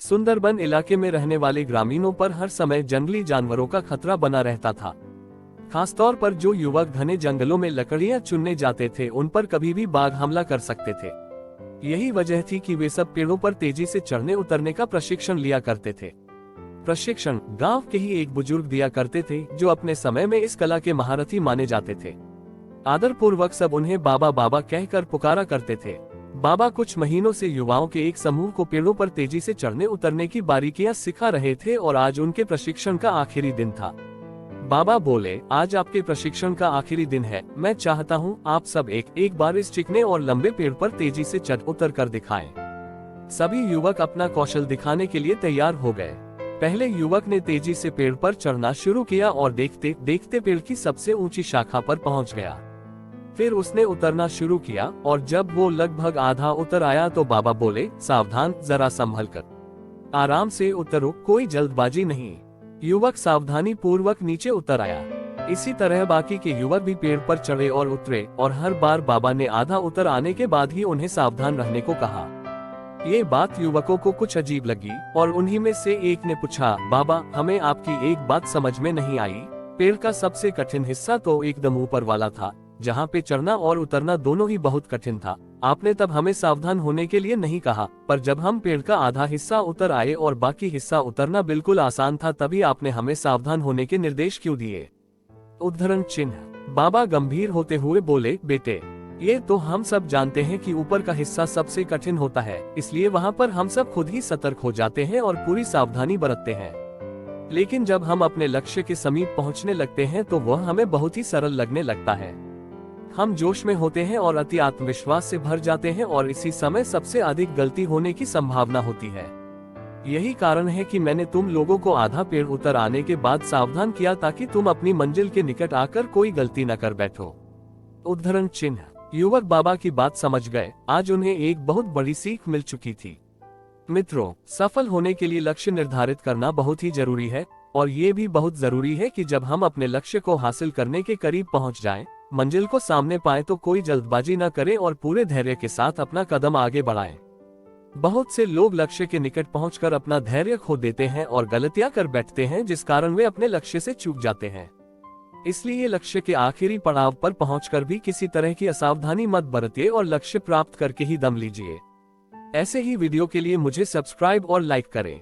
सुंदरबन इलाके में रहने वाले ग्रामीणों पर हर समय जंगली जानवरों का खतरा बना रहता था। खासतौर पर जो युवक घने जंगलों में लकड़ियां चुनने जाते थे, उन पर कभी भी बाघ हमला कर सकते थे। यही वजह थी कि वे सब पेड़ों पर तेजी से चढ़ने उतरने का प्रशिक्षण लिया करते थे। प्रशिक्षण गांव के ही एक बुजुर्ग दिया करते थे, जो अपने समय में इस कला के महारथी माने जाते थे। आदरपूर्वक सब उन्हें बाबा बाबा कहकर पुकारा करते थे। बाबा कुछ महीनों से युवाओं के एक समूह को पेड़ों पर तेजी से चढ़ने उतरने की बारीकियां सिखा रहे थे और आज उनके प्रशिक्षण का आखिरी दिन था। बाबा बोले, आज आपके प्रशिक्षण का आखिरी दिन है। मैं चाहता हूं आप सब एक बार इस चिकने और लंबे पेड़ पर तेजी से चढ़ उतर कर दिखाएं। सभी युवक अपना कौशल दिखाने के लिए तैयार हो गए। पहले युवक ने तेजी से पेड़ पर चढ़ना शुरू किया और देखते देखते पेड़ की सबसे ऊंची शाखा पर पहुंच गया। फिर उसने उतरना शुरू किया और जब वो लगभग आधा उतर आया तो बाबा बोले, सावधान, जरा संभल कर, आराम से उतरो, कोई जल्दबाजी नहीं। युवक सावधानी पूर्वक नीचे उतर आया। इसी तरह बाकी के युवक भी पेड़ पर चढ़े और उतरे और हर बार बाबा ने आधा उतर आने के बाद ही उन्हें सावधान रहने को कहा। ये बात युवकों को कुछ अजीब लगी और उन्हीं में से एक ने पूछा, बाबा, हमें आपकी एक बात समझ में नहीं आई। पेड़ का सबसे कठिन हिस्सा तो एकदम ऊपर वाला था, जहाँ पे चढ़ना और उतरना दोनों ही बहुत कठिन था। आपने तब हमें सावधान होने के लिए नहीं कहा, पर जब हम पेड़ का आधा हिस्सा उतर आए और बाकी हिस्सा उतरना बिल्कुल आसान था, तभी आपने हमें सावधान होने के निर्देश क्यों दिए? उद्धरण चिन्ह। बाबा गंभीर होते हुए बोले, बेटे, ये तो हम सब जानते हैं कि ऊपर का हिस्सा सबसे कठिन होता है, इसलिए वहाँ पर हम सब खुद ही सतर्क हो जाते हैं और पूरी सावधानी बरतते हैं। लेकिन जब हम अपने लक्ष्य के समीप पहुँचने लगते हैं तो वह हमें बहुत ही सरल लगने लगता है। हम जोश में होते हैं और अति आत्मविश्वास से भर जाते हैं और इसी समय सबसे अधिक गलती होने की संभावना होती है। यही कारण है कि मैंने तुम लोगों को आधा पेड़ उतर आने के बाद सावधान किया, ताकि तुम अपनी मंजिल के निकट आकर कोई गलती न कर बैठो। उद्धरण चिन्ह। युवक बाबा की बात समझ गए। आज उन्हें एक बहुत बड़ी सीख मिल चुकी थी। मित्रों, सफल होने के लिए लक्ष्य निर्धारित करना बहुत ही जरूरी है और ये भी बहुत जरूरी है कि जब हम अपने लक्ष्य को हासिल करने के करीब पहुंच जाएं, मंजिल को सामने पाए तो कोई जल्दबाजी न करें और पूरे धैर्य के साथ अपना कदम आगे बढ़ाएं। बहुत से लोग लक्ष्य के निकट पहुंचकर अपना धैर्य खो देते हैं और गलतियां कर बैठते हैं, जिस कारण वे अपने लक्ष्य से चूक जाते हैं। इसलिए लक्ष्य के आखिरी पड़ाव पर पहुंचकर भी किसी तरह की असावधानी मत बरतिए और लक्ष्य प्राप्त करके ही दम लीजिए। ऐसे ही वीडियो के लिए मुझे सब्सक्राइब और लाइक करें।